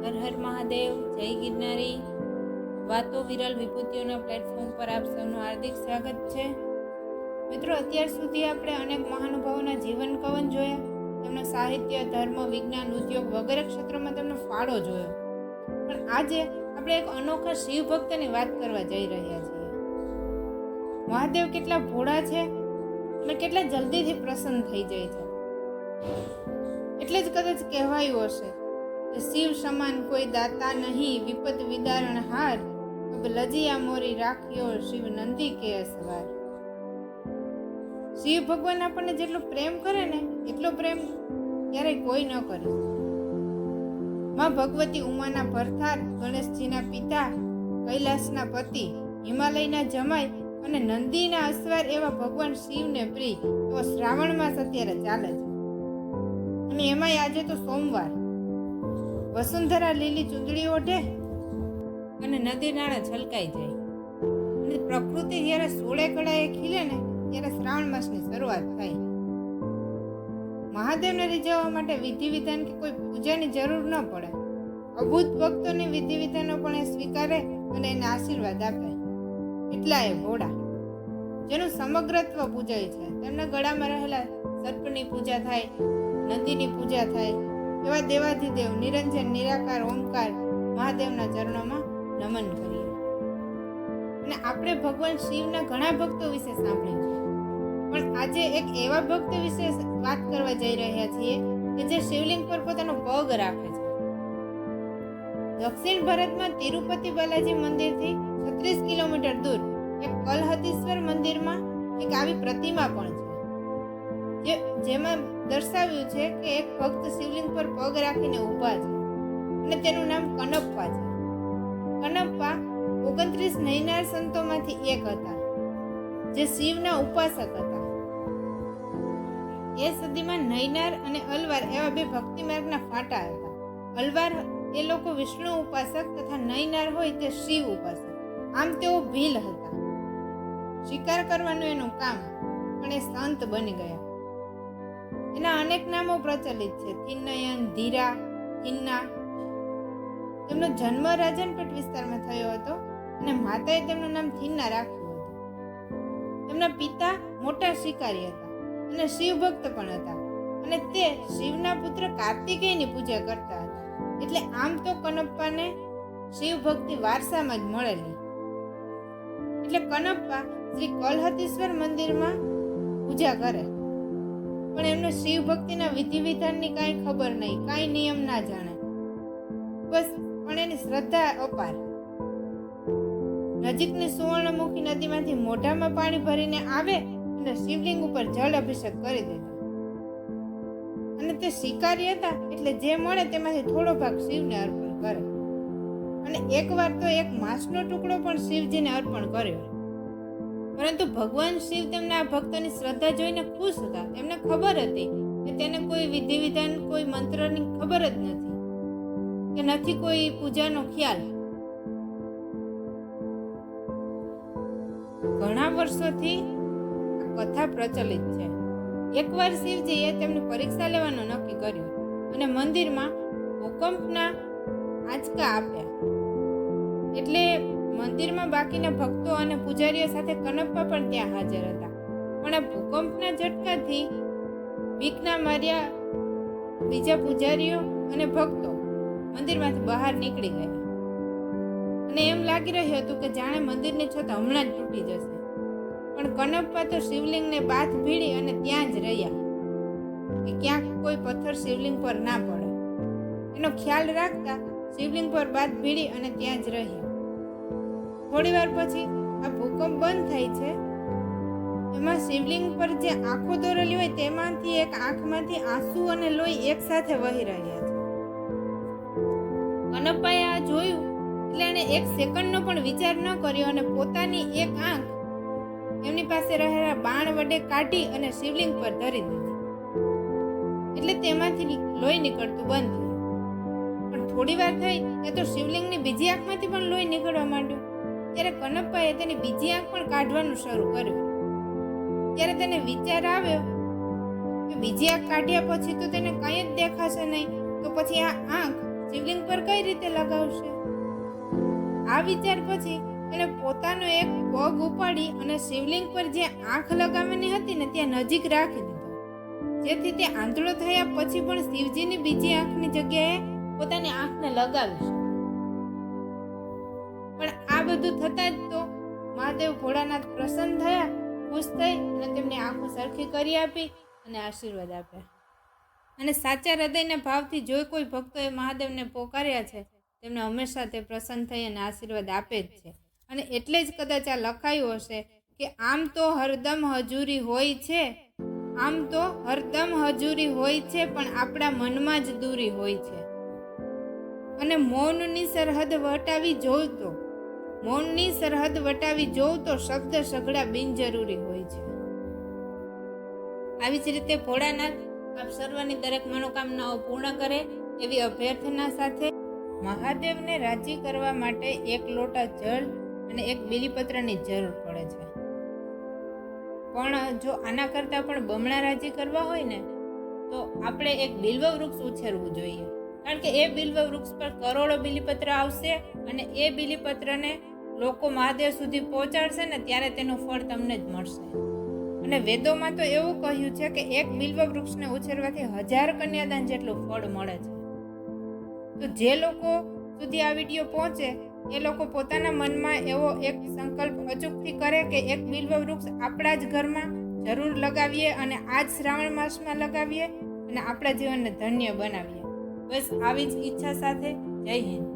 હર હર મહાદેવ, જય ગિરનારી. વાતો વિરલ વિભૂતિઓના પ્લેટફોર્મ પર આપ સૌનું હાર્દિક સ્વાગત છે. મિત્રો, અત્યાર સુધી આપણે અનેક મહાનુભાવોના જીવન કવન જોયા, તેમનો સાહિત્ય, ધર્મ, વિજ્ઞાન, ઉદ્યોગ વગેરે ક્ષેત્રોમાં તેમનો ફાળો જોયો. પણ આજે આપણે એક અનોખા શિવ ભક્તની વાત કરવા જઈ રહ્યા છીએ. મહાદેવ કેટલા ભોળા છે અને કેટલા જલ્દીથી પ્રસન્ન થઈ જાય છે. એટલે જ કદાચ કહેવાયું હશે કે શિવ સમાન કોઈ દાતા નહીં, વિપત વિદારણ હાર, અબ લજિયા મોરી રાખ્યો શિવ નંદી કે અસવાર. શિવ ભગવાન આપણને જેટલો પ્રેમ કરે ને એટલો પ્રેમ ક્યારેય કોઈ ન કરે. માં ભગવતી ઉમાના ભરથાર, ગણેશજીના પિતા, કૈલાસના પતિ, હિમાલયના જમાઈ અને નંદીના અસવાર એવા ભગવાન શિવને પ્રિય એવો શ્રાવણ માસ અત્યારે ચાલે છે. અને એમાંય આજે તો સોમવાર. વસુંધરા લીલી ચૂંદડી ઓઢે અને નદી નાળા છલકાઈ જાય અને પ્રકૃતિ જ્યારે સોળે કળાએ ખીલે ને ત્યારે શ્રાવણ માસની શરૂઆત થાય. મહાદેવને રીઝવવા માટે વિધિ વિધાન કે કોઈ પૂજાની જરૂર ન પડે. અભૂત ભક્તોની વિધિ વિધાનો પણ એ સ્વીકારે અને એને આશીર્વાદ આપે. એટલા એ ભોળા, જેનું સમગ્રત્વ પૂજાય છે. તેમના ગળામાં રહેલા સર્પની પૂજા થાય, નંદીની પૂજા થાય, એવા દેવાધિદેવ નિરંજન નિરાકાર ઓમકાર મહાદેવના ચરણોમાં નમન કરીએ. અને આપણે ભગવાન શિવના ઘણા ભક્તો વિશે સાંભળ્યું છે, પણ આજે એક એવા ભક્ત વિશે વાત કરવા જઈ રહ્યા છીએ કે જે શિવલિંગ પર પોતાનો પગ રાખે છે. દક્ષિણ ભારતમાં તિરુપતિ બાલાજી મંદિરથી 36 કિલોમીટર દૂર એક કલહતીશ્વર મંદિરમાં એક આવી પ્રતિમા પણ છે, જેમાં દર્શાવ્યું છે કે એક ભક્ત શિવલિંગ પર પગ રાખીને ઊભા છે અને તેનું નામ કનપ્પા છે. કનપ્પા 29 નૈનાર સંતોમાંથી એક હતા, જે શિવના ઉપાસક હતા. એ સદીમાં નૈનાર અને અલવાર એવા બે ભક્તિ માર્ગના ફાટા હતા. અલવાર એ લોકો વિષ્ણુ ઉપાસક તથા નૈનાર હોય તે શિવ ઉપાસક. આમ તેઓ ભીલ હતા. શિકાર કરવાનું એનું કામ, પણ એ સંત બની ગયા. એના અનેક નામો પ્રચલિત છે: થિન્નયન, ધીરા, થિન્ના. તેમનો જન્મ રાજનપેટ વિસ્તારમાં થયો હતો અને માતાએ તેમનું નામ થિન્ના રાખ્યું હતું. તેમના પિતા મોટા શિકારી હતા અને શિવ ભક્ત પણ હતા, અને તે શિવના પુત્ર કાર્તિકેયની પૂજા કરતા હતા. એટલે આમ તો કનપ્પાને શિવ ભક્તિ વારસામાં જ મળેલી. એટલે કનપ્પા શ્રી કલહતીશ્વર મંદિરમાં પૂજા કરે, પણ એમને શિવ ભક્તિના વિધિ વિધાનની કાંઈ ખબર નહીં, કાંઈ નિયમ ના જાણે. બસ, પણ એની શ્રદ્ધા અપાર. નજીકની સુવર્ણમુખી નદીમાંથી મોઢામાં પાણી ભરીને આવે અને શિવલિંગ ઉપર જળ અભિષેક કરી દેતા. અને તે શિકારી હતા એટલે જે મળે તેમાંથી થોડો ભાગ શિવને અર્પણ કરે. અને એકવાર તો એક માંસનો ટુકડો પણ શિવજીને અર્પણ કર્યો. પરંતુ ભગવાન શિવ તેમના આ ભક્તોની શ્રદ્ધા જોઈને ખુશ હતા. એમને ખબર હતી કે તેને કોઈ વિધિ વિધાન, કોઈ મંત્રની ખબર જ નથી, કે નથી કોઈ પૂજાનો ખ્યાલ. ઘણા વર્ષોથી આ કથા પ્રચલિત છે. એકવાર શિવજીએ તેમની પરીક્ષા લેવાનું નક્કી કર્યું અને મંદિરમાં ભૂકંપના આંચકા આપ્યા. એટલે મંદિરમાં બાકીના ભક્તો અને પૂજારીઓ સાથે કનપ્પા પણ ત્યાં હાજર હતા. પણ આ ભૂકંપના ઝટકાથી બીકના માર્યા બીજા પૂજારીઓ અને ભક્તો મંદિરમાંથી બહાર નીકળી ગયા. અને એમ લાગી રહ્યું હતું કે જાણે મંદિરની છત હમણાં જ તૂટી જશે. પણ કનપ્પા તો શિવલિંગને બાથ ભીડી અને ત્યાં જ રહ્યા, કે ક્યાંક કોઈ પથ્થર શિવલિંગ પર ના પડે. એનો ખ્યાલ રાખતા શિવલિંગ પર બાથ ભીડી અને ત્યાં જ રહ્યા. થોડી વાર પછી આ ભૂકંપ બંધ થાય છે. એમાં શિવલિંગ પર જે આંખો દોરેલી હોય તેમાંથી એક આંખમાંથી આંસુ અને લોહી એક સાથે વહી રહ્યા છે. કનપ્પાએ આ જોયું એટલે એને એક સેકન્ડનો પણ વિચાર ન કર્યો અને પોતાની એક આંખ એમની પાસે રહેલા બાણ વડે કાઢી અને શિવલિંગ પર ધરી દીધી. એટલે તેમાંથી લોહી નીકળતું બંધ થયું. પણ થોડી વાર થઈ કે તો શિવલિંગની બીજી આંખમાંથી પણ લોહી નીકળવા માંડ્યું. ત્યારે કનપ્પાએ તેની બીજી આંખ પણ કાઢવાનું શરૂ કર્યું. ત્યારે તેને વિચાર આવ્યો કે બીજી આંખ કાઢ્યા પછી તો તેને કંઈ જ દેખાશે નહીં, તો પછી આ આંખ શિવલિંગ પર કઈ રીતે લગાવશે? આ વિચાર પછી એણે પોતાનો એક પગ ઉપાડી અને શિવલિંગ પર જે આંખ લગાવવાની હતી ને ત્યાં નજીક રાખી દીધો, જેથી તે આંધળો થયા પછી પણ શિવજીની બીજી આંખની જગ્યાએ પોતાની આંખને લગાવી શકે. પણ આ બધું થતા જ તો મહાદેવ ભોળાનાથ પ્રસન્ન થયા, ખુશ થઈ અને તેમની આંખો સરખી કરી આપી અને આશીર્વાદ આપ્યા. અને સાચા હૃદયના ભાવથી જો કોઈ ભક્તોએ મહાદેવને પોકાર્યા છે તેમને હંમેશા તે પ્રસન્ન થઈ અને આશીર્વાદ આપે જ છે. અને એટલે જ કદાચ આ લખાયું હશે કે આમ તો હરદમ હજુરી હોય છે, આમ તો હરદમ હજુરી હોય છે, પણ આપણા મનમાં જ દૂરી હોય છે. અને મૌનની સરહદ વટાવી જોઉં તો, મૌનની સરહદ વટાવી જોઉં તો શબ્દ સઘળા બિનજરૂરી હોય છે. આવી જ રીતે ભોળાનાથ આપ સર્વની દરેક મનોકામનાઓ પૂર્ણ કરે એવી અભ્યર્થના સાથે મહાદેવને રાજી કરવા માટે 1 લોટા જળ અને 1 બીલીપત્રની જરૂર પડે છે. પણ જો આના કરતાં પણ બમણા રાજી કરવા હોય ને તો આપણે એક બિલ્વ વૃક્ષ ઉછેરવું જોઈએ, કારણ કે એ બિલ્વ વૃક્ષ પર કરોડો બીલીપત્ર આવશે અને એ બીલીપત્રને લોકો મહાદેવ સુધી પહોંચાડશે ને ત્યારે તેનું ફળ તમને જ મળશે. અને વેદોમાં તો એવું કહ્યું છે કે એક બિલ્વ વૃક્ષને ઉછેરવાથી 1000 કન્યાદાન જેટલું ફળ મળે છે. તો જે લોકો સુધી આ વિડીયો પહોંચે એ લોકો પોતાના મનમાં એવો એક સંકલ્પ અચૂકથી કરે કે એક બિલ્વ વૃક્ષ આપણા જ ઘરમાં જરૂર લગાવીએ અને આ જ શ્રાવણ માસમાં લગાવીએ અને આપણા જીવનને ધન્ય બનાવીએ. બસ આવી જ ઈચ્છા સાથે જય હિન્દ.